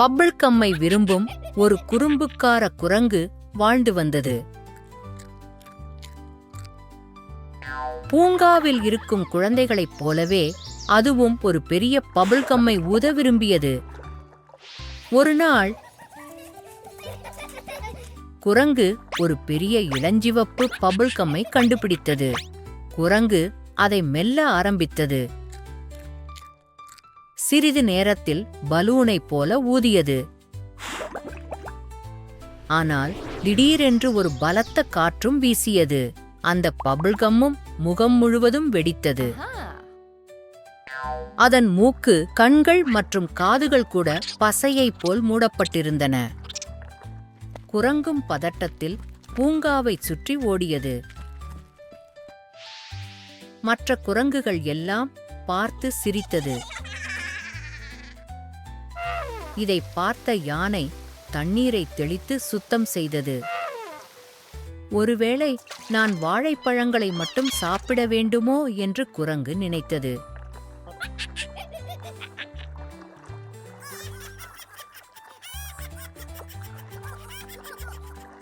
Bubble கம்மை விரும்பும் ஒரு குறும்புக்கார குரங்கு வாழ்ந்து வந்தது. பூங்காவில் இருக்கும் குழந்தைகளைப் போலவே அதுவும் ஒரு பெரிய பபிள் கம்மை ஊத விரும்பியது. ஒரு நாள் குரங்கு ஒரு பெரிய இளஞ்சிவப்பு பபிள் கம்மை கண்டுபிடித்தது. குரங்கு அதை மெல்ல ஆரம்பித்தது. சிறிது நேரத்தில் பலூனைப் போல ஊதியது. ஆனால் திடீரென்று ஒரு பலத்த காற்றும் வீசியது. அந்த பபிள் கம்மும் முகம் முழுவதும் வெடித்தது. அதன் மூக்கு, கண்கள் மற்றும் காதுகள் கூட பசையைப் போல் மூடப்பட்டிருந்தன. குரங்கும் பதட்டத்தில் பூங்காவைச் சுற்றி ஓடியது. மற்ற குரங்குகள் எல்லாம் பார்த்து சிரித்தது. இதை பார்த்த யானை தண்ணீரை தெளித்து சுத்தம் செய்தது. ஒருவேளை நான் வாழைப்பழங்களை மட்டும் சாப்பிட வேண்டுமோ என்று குரங்கு நினைத்தது.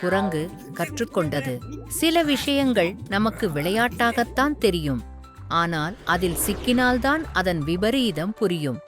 குரங்கு கற்றுக்கொண்டது. சில விஷயங்கள் நமக்கு விளையாட்டாகத்தான் தெரியும், ஆனால் அதில் சிக்கினால்தான் அதன் விபரீதம் புரியும்.